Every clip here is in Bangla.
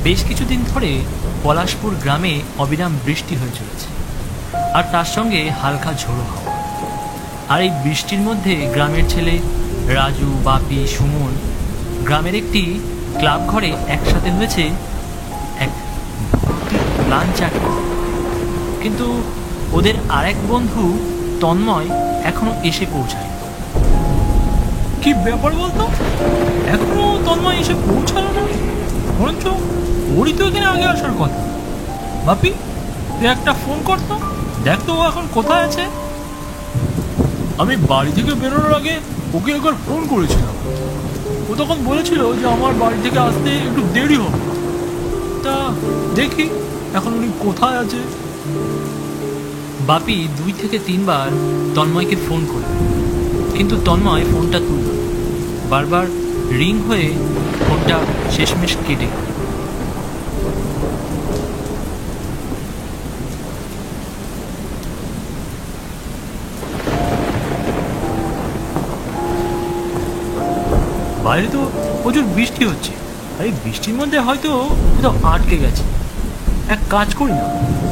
বেশ কিছুদিন ধরে পলাশপুর গ্রামে অবিরাম বৃষ্টি হয়ে চলেছে, আর তার সঙ্গে হালকা ঝোড়ো হাওয়া। আর এই বৃষ্টির মধ্যে গ্রামের ছেলে রাজু, বাপি, সুমন গ্রামের একটি ক্লাব ঘরে একসাথে হয়েছে এক প্ল্যান চাট। কিন্তু ওদের আরেক বন্ধু তন্ময় এখনো এসে পৌঁছায়। কি ব্যাপার বলতো, এখনো তন্ময় এসে পৌঁছালো না? বরঞ্চ ওরই তো এখানে আগে আসার কথা। বাপি, তুই একটা ফোন করতো, দেখতো ও এখন কোথায় আছে। আমি বাড়ি থেকে বেরোনোর আগে ওকে একবার ফোন করেছিলাম। ও তখন বলেছিল যে আমার বাড়ি থেকে আসতে একটু দেরি হবে। তা দেখি এখন উনি কোথায় আছে। বাপি 2 থেকে 3 বার তন্ময়কে ফোন করল, কিন্তু তন্ময় ফোনটা তুলল। বারবার রিং হয়ে ফোনটা শেষমেশ কেটে গেল। বাইরে তো প্রচুর বৃষ্টি হচ্ছে, আর এই বৃষ্টির মধ্যে হয়তো কোথাও আটকে গেছে। এক কাজ করি না,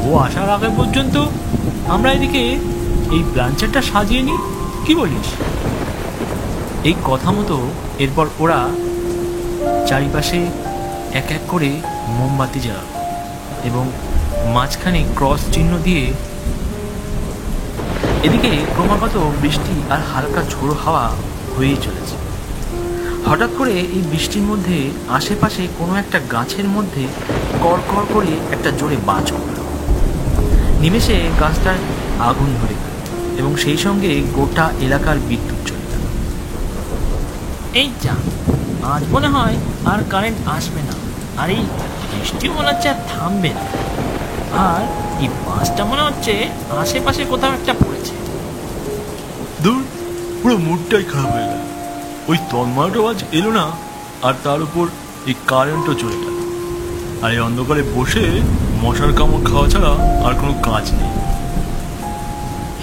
ও আসার আগে পর্যন্ত আমরা এদিকে এই প্ল্যানচারটা সাজিয়ে নিই, কি বলিস? এই কথা মতো এরপর ওরা চারিপাশে এক এক করে মোমবাতি জ্বালাল এবং মাঝখানে ক্রস চিহ্ন দিয়ে। এদিকে ক্রমাগত বৃষ্টি আর হালকা ঝোড়ো হাওয়া হয়েই চলেছে। হঠাৎ করে এই বৃষ্টির মধ্যে আশেপাশে কোনো একটা গাছের মধ্যে কড়কড় করে একটা জোরে বাজ পড়ল। নিমেষে গাছটার আগুন ধরে গেল এবং সেই সঙ্গে গোটা এলাকার বিদ্যুৎ চলে গেল। এই যা, আজ মনে হয় আর কারেন্ট আসবে না, আর এই বৃষ্টি মনে হচ্ছে আর থামবে না। আর এই বাসটা মনে হচ্ছে আশেপাশে কোথাও একটা পড়েছে। দূর, পুরো মুডটাই খারাপ হয়ে গেল। ওই তন্ময়টাও আজ এলো না, আর তার উপর এই কারেন্টও চলে গেল। আর এই অন্ধকারে বসে মশার কামড় খাওয়া ছাড়া আর কোনো কাজ নেই।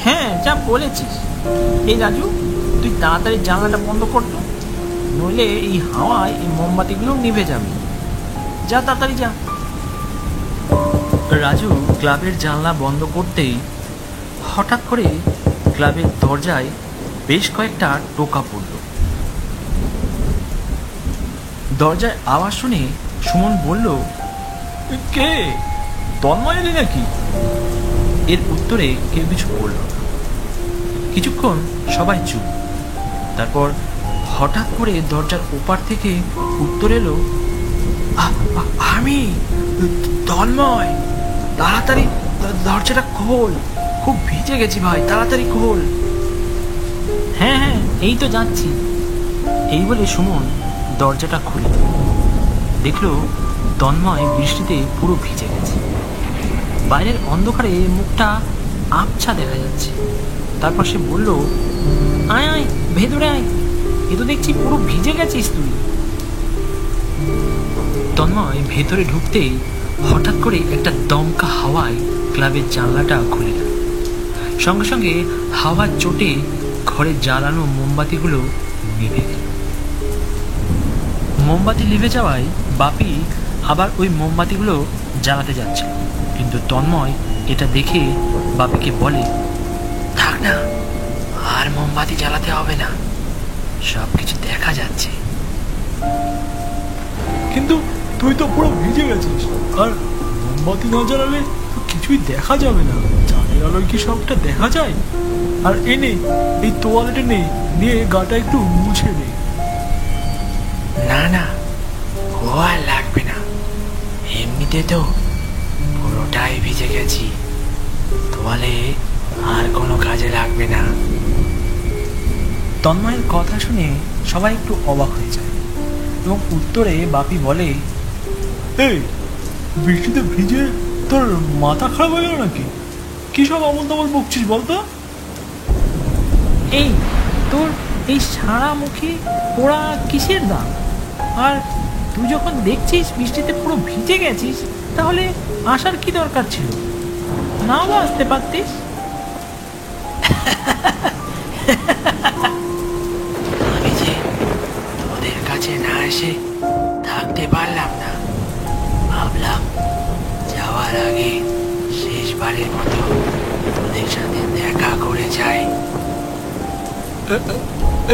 হ্যাঁ, যা বলেছিস। এই রাজু, তুই তাড়াতাড়ি জানলাটা বন্ধ করতো, নইলে এই হাওয়ায় এই মোমবাতিগুলো নিভে যাবে। যা তাড়াতাড়ি যা। রাজু ক্লাবের জানলা বন্ধ করতেই হঠাৎ করে ক্লাবের দরজায় বেশ কয়েকটা টোকা পড়ল। দরজায় আওয়াজ শুনে সুমন বলল, কে? তন্ময় এলি নাকি? এর উত্তরে কেউ কিছু বলল না। কিছুক্ষণ সবাই চুপ। তারপর হঠাৎ করে দরজার ওপার থেকে উত্তর এলো, আমি তন্ময়, তাড়াতাড়ি দরজাটা খোল, খুব ভিজে গেছি ভাই, তাড়াতাড়ি খোল। হ্যাঁ হ্যাঁ, এই তো যাচ্ছি। এই বলে সুমন দরজাটা খুলে দেখলো তন্ময় বৃষ্টিতে পুরো ভিজে গেছে। বাইরের অন্ধকারে মুখটা আবছা দেখা যাচ্ছে। তারপর সে বলল, আয় আয়, ভেতরে আয়, এ তো দেখছি পুরো ভিজে গেছিস তুই। তন্ময় ভেতরে ঢুকতেই হঠাৎ করে একটা দমকা হাওয়ায় ক্লাবের জানলাটা খুলে গেল। সঙ্গে সঙ্গে হাওয়ার চোটে ঘরে জ্বালানো মোমবাতিগুলো নিভে গেল। মোমবাতি নিভে যাওয়ায় বাপি আবার ওই মোমবাতিগুলো জ্বালাতে যাচ্ছিল, কিন্তু তন্ময় এটা দেখে বাপিকে বলে, থাক না, আর মোমবাতি জ্বালাতে হবে না, সব কিছু দেখা যাচ্ছে। কিন্তু তুই তো পুরো ভিজে গেছিস, আর মোমবাতি না জ্বালালে তো কিছুই দেখা যাবে না। চাঁদের আলোয় কি সবটা দেখা যায়? আর এনে এই তোয়ালেটা নিয়ে গাটা একটু মুছে নে। না না, ও আর লাগবে না, এমনিতে তো পুরোটাই ভিজে গেছি, তোয়ালে আর কোনো কাজে লাগবে না। তন্ময়ের কথা শুনে সবাই একটু অবাক হয়ে যায় এবং উত্তরে বাপি বলে, এই বৃষ্টিতে ভিজে তোর মাথা খারাপ হয়ে গেল নাকি? কি সব আমল তামল বকছিস বলতো? এই তোর এই সারা মুখে পোড়া কিসের দাম? আর তুই যখন দেখছিস বৃষ্টিতে পুরো ভিজে গেছিস, তাহলে আসার কি দরকার ছিল? নাও বা আসতে পারতিস। আমি যে তোদের কাছে না এসে থাকতে পারলাম না, যাওয়ার আগে শেষবারের মতো তোদের সাথে দেখা করে যাই।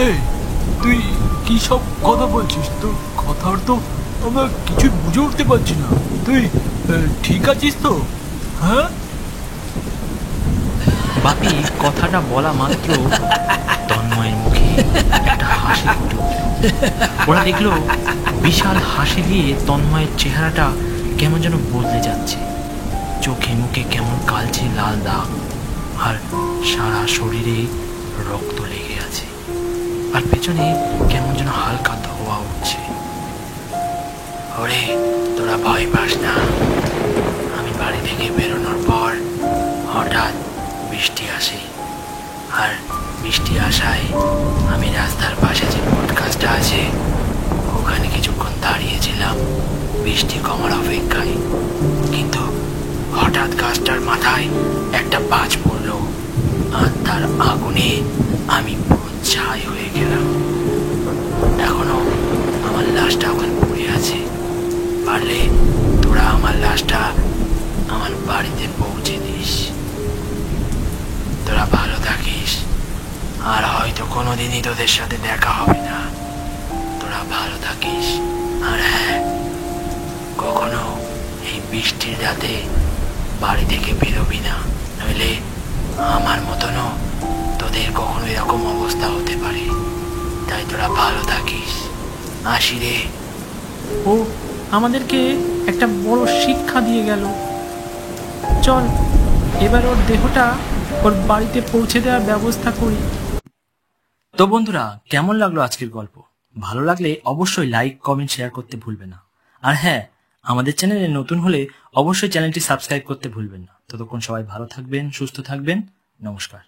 এই তুই কি সব কথা বলছিস? তোর কথার তো আমরা কিছু বুঝে উঠতে পারছি না। তুই ঠিক আছিস তো? হ্যাঁ? বাপি কথাটা বলা মাত্র তন্ময়ের মুখে একটা হাসি ফুটে উঠল। ওরা দেখলো বিশাল হাসি দিয়ে তন্ময়ের চেহারাটা কেমন যেন বদলে যাচ্ছে। চোখে মুখে কেমন কালচে লাল দাগ, আর সারা শরীরে রক্ত লেগে আছে, আর পেছনে কেমন যেন হালকা ধোয়া উঠছে। ওরে, তোরা ভয় পাস না। আমি বাড়ি থেকে বেরোনোর পর হঠাৎ বৃষ্টি আসে, আর বৃষ্টি আসায় আমি রাস্তার পাশে যে পডকাস্টটা আছে ওখানে কিছুক্ষণ দাঁড়িয়েছিলাম বৃষ্টি কমার অপেক্ষায়। কিন্তু হঠাৎ গাছটার মাথায় একটা বাজ পড়লো, আর তার আগুনে আমি পুরো ছাই হয়ে গেলাম। এখনো আমার লাশটা ওখানে পড়ে আছে। পারলে তোরা আমার লাশটা আমার বাড়িতে পৌঁছে দিস। তোরা ভালো থাকিস, আর হয়তো কোনোদিনই তোদের সাথে দেখা হবে না। তোরা ভালো থাকিস, আর হ্যাঁ, কখনো এই বৃষ্টির রাতে বাড়ি থেকে বেরোবি না, নইলে আমার মতনও তোদের কখনো এরকম অবস্থা হতে পারে। তাই তোরা ভালো থাকিস। আসি রে। ও আমাদেরকে একটা বড় শিক্ষা দিয়ে গেল। চল এবার ওর দেহটা ওর বাড়িতে পৌঁছে দেওয়ার ব্যবস্থা করি। তো বন্ধুরা, কেমন লাগলো আজকের গল্প? ভালো লাগলে অবশ্যই লাইক, কমেন্ট, শেয়ার করতে ভুলবেন না। আর হ্যাঁ, আমাদের চ্যানেলে নতুন হলে অবশ্যই চ্যানেলটি সাবস্ক্রাইব করতে ভুলবেন না। ততক্ষণ সবাই ভালো থাকবেন, সুস্থ থাকবেন। নমস্কার।